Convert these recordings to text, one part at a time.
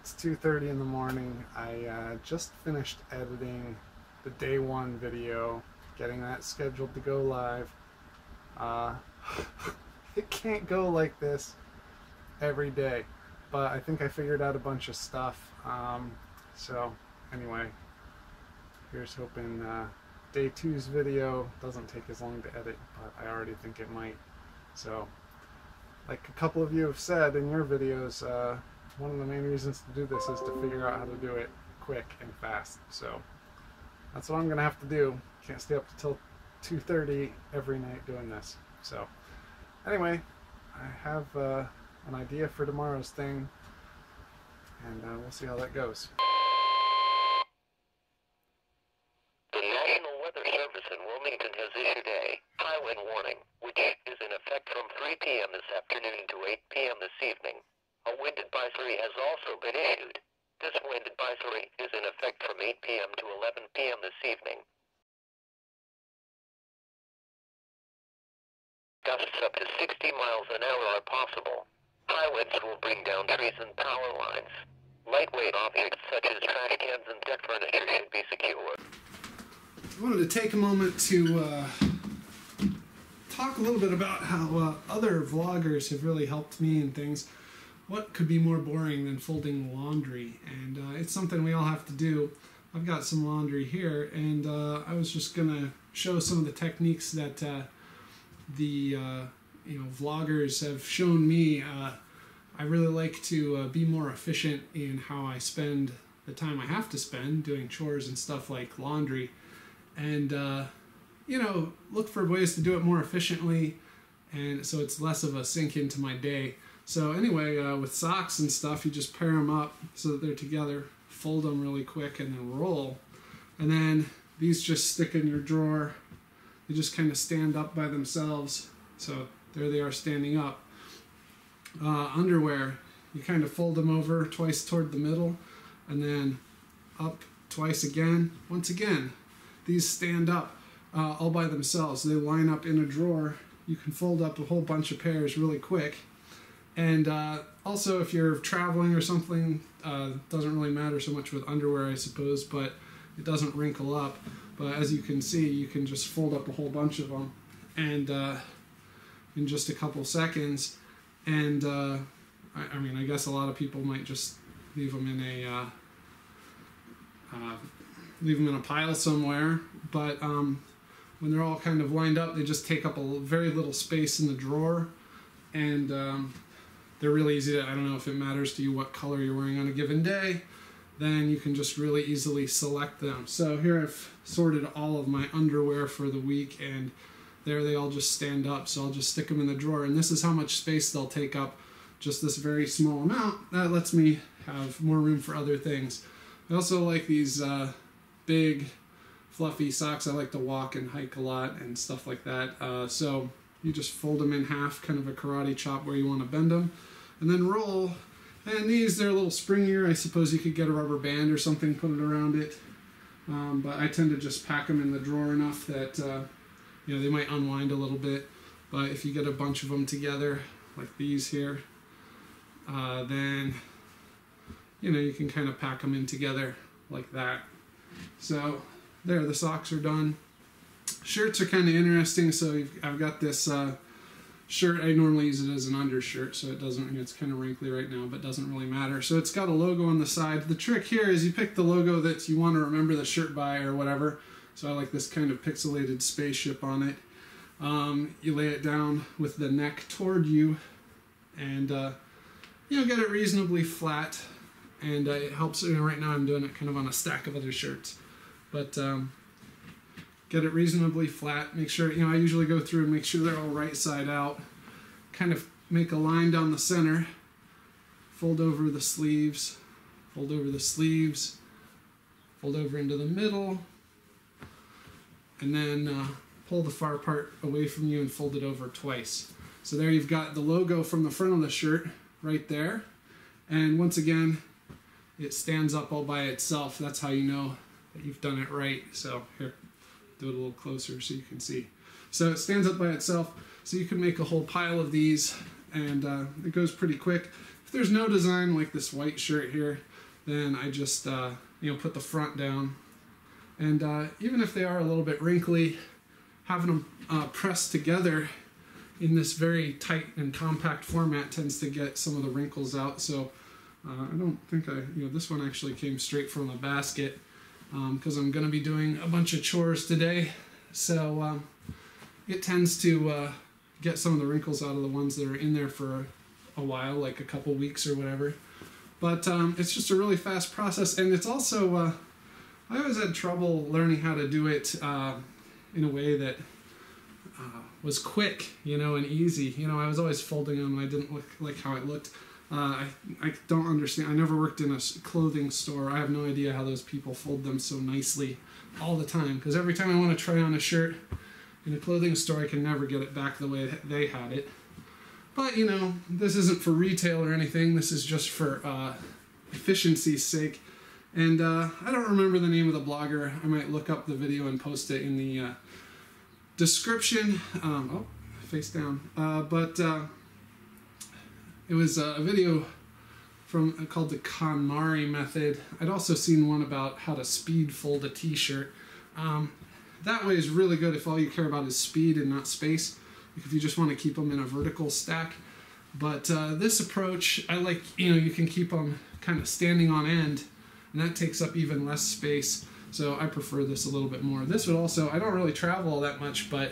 It's 2:30 in the morning. I just finished editing the day one video, getting that scheduled to go live. It can't go like this every day, but I think I figured out a bunch of stuff. So anyway, here's hoping day two's video doesn't take as long to edit, but I already think it might. So, like a couple of you have said in your videos, one of the main reasons to do this is to figure out how to do it quick and fast. So that's what I'm gonna have to do. Can't stay up till 2:30 every night doing this. So anyway, I have an idea for tomorrow's thing, and we'll see how that goes. The National Weather Service in Wilmington has issued a high wind warning, which is in effect from 3 p.m. this afternoon to 8 p.m. this evening. A wind advisory has also been issued. This wind advisory is in effect from 8 p.m. to 11 p.m. this evening. Gusts up to 60 miles an hour are possible. High winds will bring down trees and power lines. Lightweight objects such as trash cans and deck furniture should be secured. I wanted to take a moment to talk a little bit about how other vloggers have really helped me and things. What could be more boring than folding laundry? And it's something we all have to do. I've got some laundry here, and I was just gonna show some of the techniques that the vloggers have shown me. I really like to be more efficient in how I spend the time I have to spend doing chores and stuff like laundry, and look for ways to do it more efficiently, and so it's less of a sink into my day. So anyway, with socks and stuff, you just pair them up so that they're together, fold them really quick, and then roll. And then these just stick in your drawer. They just kind of stand up by themselves. So there they are standing up. Underwear, you kind of fold them over twice toward the middle, and then up twice again. Once again, these stand up all by themselves. They line up in a drawer. You can fold up a whole bunch of pairs really quick. And also, if you're traveling or something, doesn't really matter so much with underwear, I suppose, but it doesn't wrinkle up. But as you can see, you can just fold up a whole bunch of them, and in just a couple seconds. And I guess a lot of people might just leave them in a pile somewhere. But when they're all kind of lined up, they just take up a very little space in the drawer, and they're really easy to, I don't know if it matters to you what color you're wearing on a given day, then you can just really easily select them. So here I've sorted all of my underwear for the week, and there they all just stand up. So I'll just stick them in the drawer, and this is how much space they'll take up, just this very small amount. That lets me have more room for other things. I also like these big fluffy socks. I like to walk and hike a lot and stuff like that. So you just fold them in half, kind of a karate chop where you want to bend them, and then roll. And these, they're a little springier. I suppose you could get a rubber band or something, put it around it. But I tend to just pack them in the drawer enough that they might unwind a little bit. But if you get a bunch of them together, like these here, then you can kind of pack them in together like that. So there, the socks are done. Shirts are kind of interesting. So I've got this shirt. I normally use it as an undershirt, so it's kind of wrinkly right now, but doesn't really matter. So it's got a logo on the side. The trick here is you pick the logo that you want to remember the shirt by or whatever. So I like this kind of pixelated spaceship on it. You lay it down with the neck toward you, and get it reasonably flat. And it helps. Right now I'm doing it kind of on a stack of other shirts, but get it reasonably flat. Make sure, I usually go through and make sure they're all right side out. Kind of make a line down the center. Fold over the sleeves. Fold over the sleeves. Fold over into the middle. And then pull the far part away from you and fold it over twice. So there you've got the logo from the front of the shirt right there. And once again, it stands up all by itself. That's how you know that you've done it right. So here, do it a little closer so you can see. So it stands up by itself, so you can make a whole pile of these, and it goes pretty quick. If there's no design like this white shirt here, then I just you know, put the front down. And even if they are a little bit wrinkly, having them pressed together in this very tight and compact format tends to get some of the wrinkles out. So I don't think you know, this one actually came straight from a basket because I'm going to be doing a bunch of chores today. So it tends to get some of the wrinkles out of the ones that are in there for a while, like a couple weeks or whatever. But it's just a really fast process, and it's also, I always had trouble learning how to do it in a way that was quick, you know, and easy. You know, I was always folding them, and I didn't look like how it looked. I don't understand. I never worked in a clothing store. I have no idea how those people fold them so nicely all the time, because every time I want to try on a shirt in a clothing store, I can never get it back the way they had it. But, you know, this isn't for retail or anything. This is just for efficiency's sake. And I don't remember the name of the blogger. I might look up the video and post it in the description. Oh, face down. But it was a video called the KonMari method. I'd also seen one about how to speed fold a t-shirt. That way is really good if all you care about is speed and not space, if you just want to keep them in a vertical stack. But this approach, I like, you know, you can keep them kind of standing on end, and that takes up even less space. So I prefer this a little bit more. This would also, I don't really travel all that much, but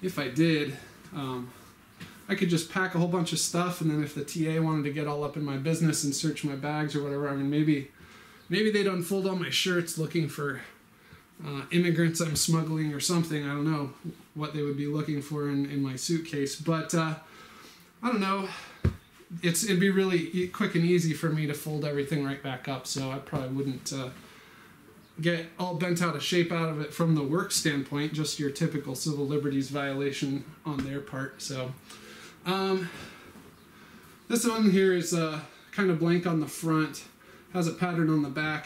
if I did, I could just pack a whole bunch of stuff, and then if the TA wanted to get all up in my business and search my bags or whatever, I mean, maybe they'd unfold all my shirts looking for immigrants I'm smuggling or something. I don't know what they would be looking for in my suitcase, but I don't know. It'd be really quick and easy for me to fold everything right back up, so I probably wouldn't get all bent out of shape out of it from the work standpoint, just your typical civil liberties violation on their part. So this one here is kind of blank on the front, has a pattern on the back.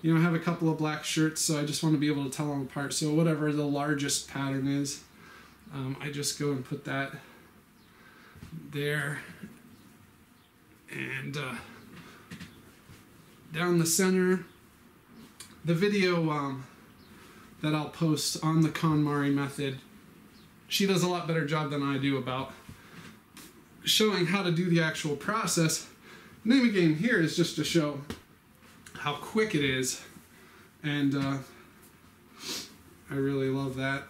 You know, I have a couple of black shirts, so I just want to be able to tell them apart. So whatever the largest pattern is, I just go and put that there. And down the center, the video that I'll post on the KonMari method, she does a lot better job than I do about showing how to do the actual process. The name of the game here is just to show how quick it is, and I really love that.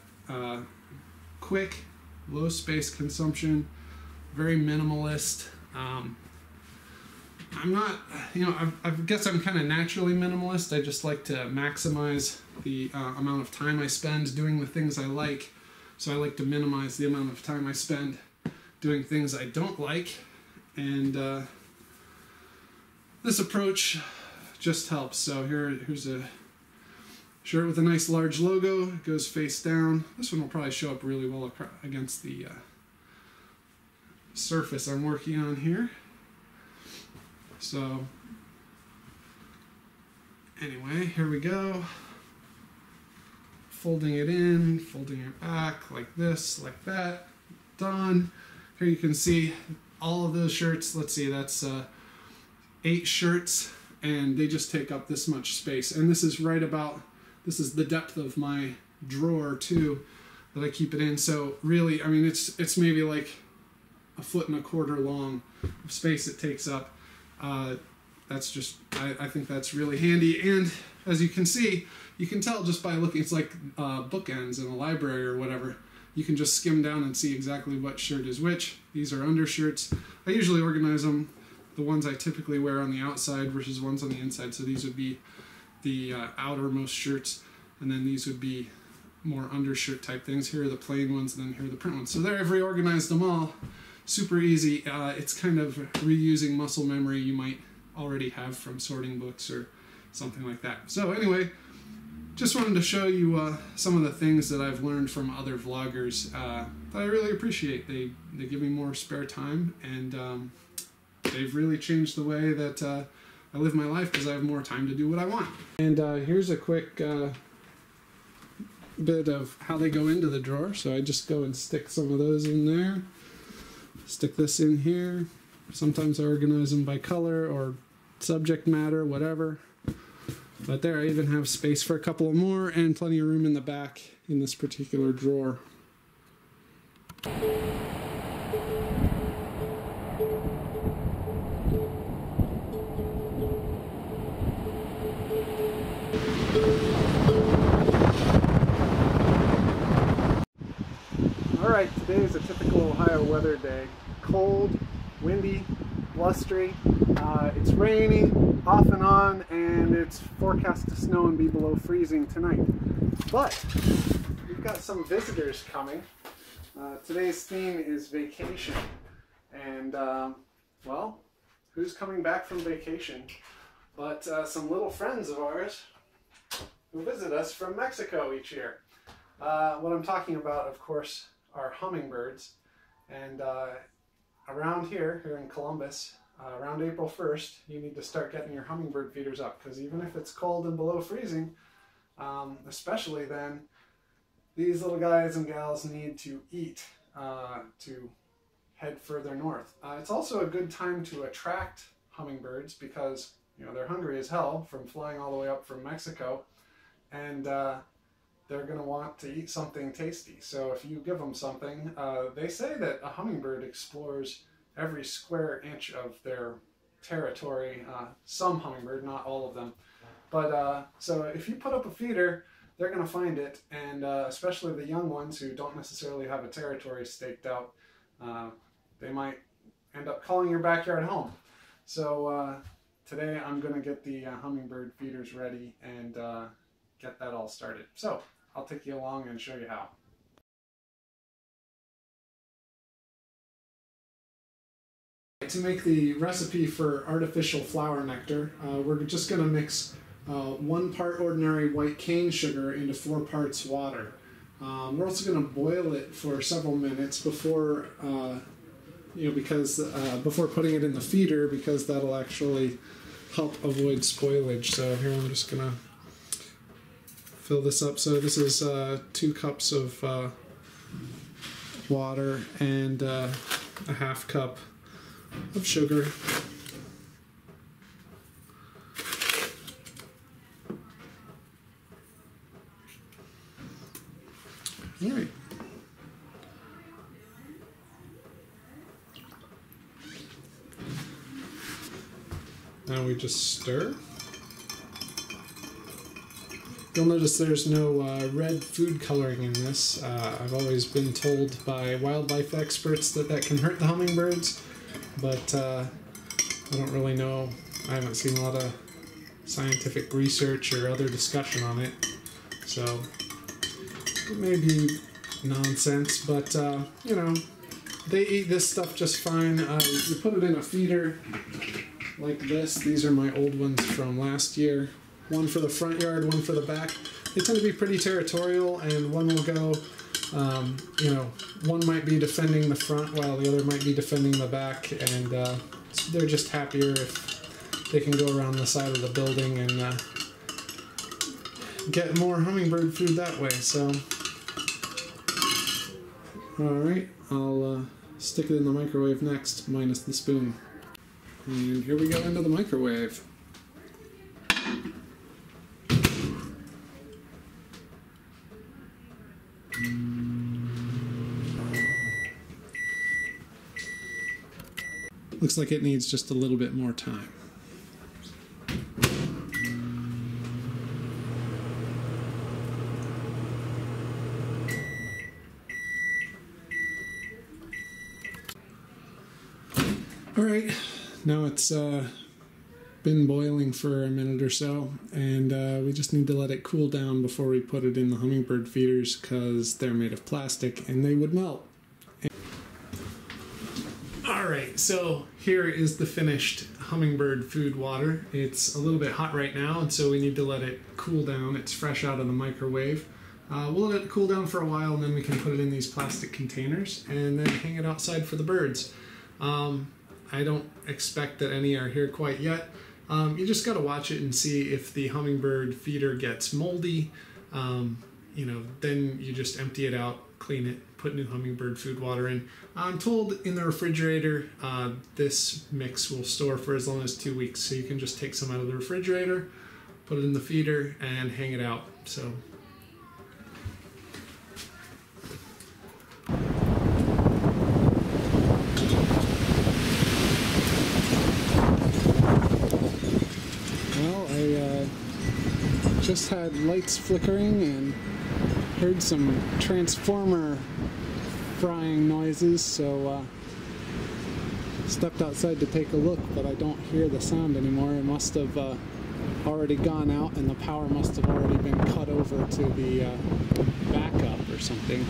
Quick, low space consumption, very minimalist. I'm not, you know, I guess I'm kind of naturally minimalist. I just like to maximize the amount of time I spend doing the things I like, so I like to minimize the amount of time I spend doing things I don't like, and this approach just helps. So here's a shirt with a nice large logo. It goes face down. This one will probably show up really well against the surface I'm working on here. So anyway, here we go. Folding it in, folding it back like this, like that. Done. Here you can see all of those shirts. Let's see, that's 8 shirts, and they just take up this much space. And this is right about, this is the depth of my drawer too that I keep it in. So really, I mean, it's maybe like 1.25 foot long of space it takes up. That's just, I think that's really handy. And as you can see, you can tell just by looking, it's like bookends in a library or whatever. You can just skim down and see exactly what shirt is which. These are undershirts. I usually organize them, the ones I typically wear on the outside versus ones on the inside. So these would be the outermost shirts, and then these would be more undershirt type things. Here are the plain ones, and then here are the print ones. So there, I've reorganized them all. Super easy. It's kind of reusing muscle memory you might already have from sorting books or something like that. So anyway, just wanted to show you some of the things that I've learned from other vloggers that I really appreciate. They give me more spare time, and they've really changed the way that I live my life because I have more time to do what I want. And here's a quick bit of how they go into the drawer. So I just go and stick some of those in there. Stick this in here. Sometimes I organize them by color or subject matter, whatever. But there, I even have space for a couple of more and plenty of room in the back in this particular drawer. Alright, today is a typical Ohio weather day. Cold, windy, blustery. It's raining off and on, and it's forecast to snow and be below freezing tonight. But we've got some visitors coming. Today's theme is vacation. And, well, who's coming back from vacation? But some little friends of ours who visit us from Mexico each year. What I'm talking about, of course, are hummingbirds. And around here in Columbus, around April 1st, you need to start getting your hummingbird feeders up, because even if it's cold and below freezing, especially then, these little guys and gals need to eat to head further north. It's also a good time to attract hummingbirds because, you know, they're hungry as hell from flying all the way up from Mexico, and they're going to want to eat something tasty. So if you give them something, they say that a hummingbird explores every square inch of their territory. Some hummingbird, not all of them. But so if you put up a feeder, they're going to find it, and especially the young ones who don't necessarily have a territory staked out, they might end up calling your backyard home. So today I'm going to get the hummingbird feeders ready and get that all started. So I'll take you along and show you how. To make the recipe for artificial flower nectar, we're just going to mix 1 part ordinary white cane sugar into 4 parts water. We're also going to boil it for several minutes before, before putting it in the feeder, because that'll actually help avoid spoilage. So here I'm just going to fill this up. So this is 2 cups of water and a ½ cup of sugar. All right. Now we just stir. You'll notice there's no red food coloring in this. I've always been told by wildlife experts that that can hurt the hummingbirds, but I don't really know. I haven't seen a lot of scientific research or other discussion on it, so it may be nonsense, but you know, they eat this stuff just fine. You put it in a feeder like this. These are my old ones from last year. 1 for the front yard, 1 for the back. They tend to be pretty territorial, and one will go, one might be defending the front while the other might be defending the back, and they're just happier if they can go around the side of the building and get more hummingbird food that way. So, alright, I'll stick it in the microwave next, minus the spoon. And here we go into the microwave. Looks like it needs just a little bit more time. Alright, now it's been boiling for a minute or so, and we just need to let it cool down before we put it in the hummingbird feeders, because they're made of plastic and they would melt. Alright, so here is the finished hummingbird food water. It's a little bit hot right now, and so we need to let it cool down. It's fresh out of the microwave. We'll let it cool down for a while, and then we can put it in these plastic containers and then hang it outside for the birds. I don't expect that any are here quite yet. You just got to watch it and see if the hummingbird feeder gets moldy. Then you just empty it out clean it, put new Hummingbird food water in. I'm told in the refrigerator, this mix will store for as long as 2 weeks, so you can just take some out of the refrigerator, put it in the feeder, and hang it out. So. Well, I just had lights flickering and heard some transformer frying noises, so stepped outside to take a look, but I don't hear the sound anymore. It must have already gone out, and the power must have already been cut over to the backup or something.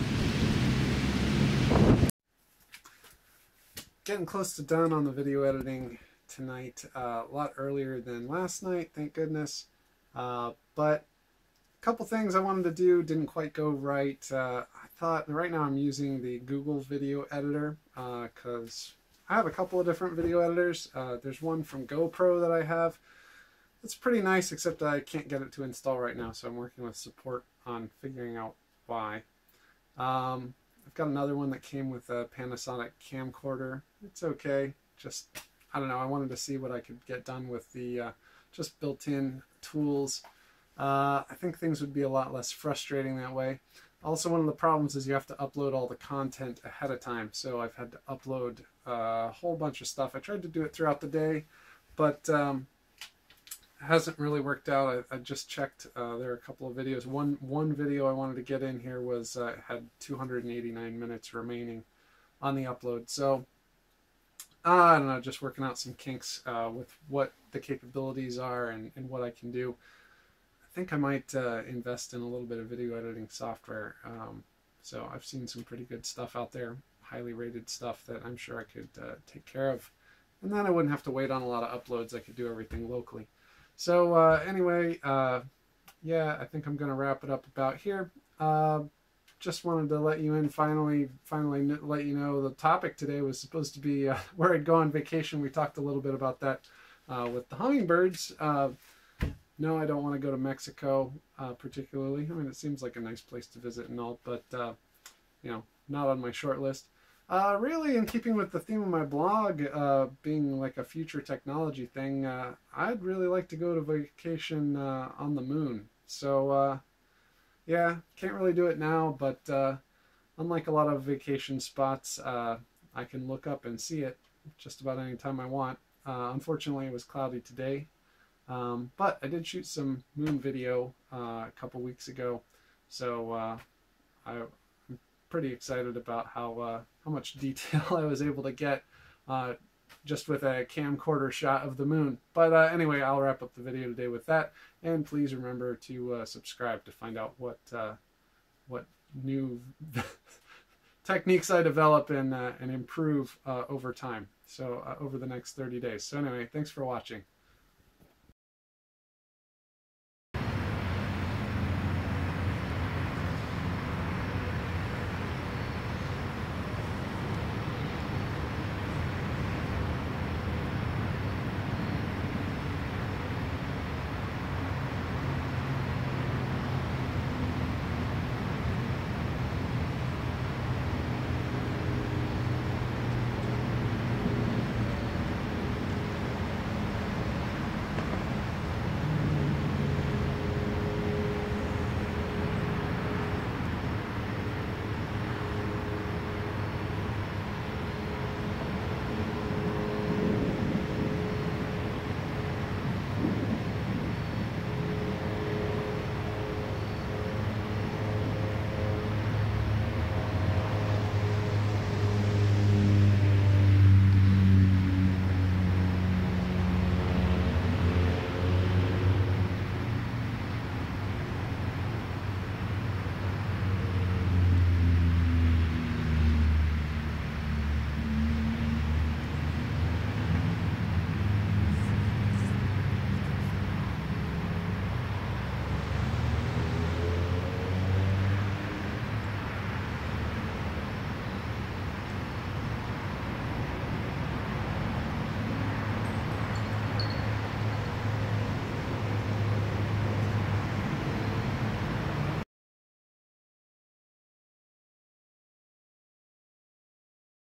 Getting close to done on the video editing tonight, a lot earlier than last night, thank goodness. But a couple things I wanted to do didn't quite go right. I thought, right now I'm using the Google video editor because I have a couple of different video editors. There's one from GoPro that I have. It's pretty nice, except I can't get it to install right now, so I'm working with support on figuring out why. I've got another one that came with a Panasonic camcorder. It's okay, just, I don't know, I wanted to see what I could get done with the just built-in tools. I think things would be a lot less frustrating that way. Also, one of the problems is you have to upload all the content ahead of time, so I've had to upload a whole bunch of stuff. I tried to do it throughout the day, but it hasn't really worked out. I just checked, there are a couple of videos. One video I wanted to get in here was had 289 minutes remaining on the upload, so I don't know, just working out some kinks with what the capabilities are and what I can do. I think I might invest in a little bit of video editing software. So I've seen some pretty good stuff out there, highly rated stuff that I'm sure I could take care of. And then I wouldn't have to wait on a lot of uploads. I could do everything locally. So anyway, yeah, I think I'm going to wrap it up about here. Just wanted to let you in, finally let you know the topic today was supposed to be where I'd go on vacation. We talked a little bit about that with the hummingbirds. No, I don't want to go to Mexico particularly. I mean, it seems like a nice place to visit and all, but you know, not on my short list. Really, in keeping with the theme of my blog, being like a future technology thing, I'd really like to go to vacation on the moon. So, yeah, can't really do it now, but unlike a lot of vacation spots, I can look up and see it just about any time I want. Unfortunately, it was cloudy today. But I did shoot some moon video a couple weeks ago, so I'm pretty excited about how much detail I was able to get just with a camcorder shot of the moon. But anyway, I'll wrap up the video today with that, and please remember to subscribe to find out what new techniques I develop and improve over time. So over the next 30 days. So anyway, thanks for watching.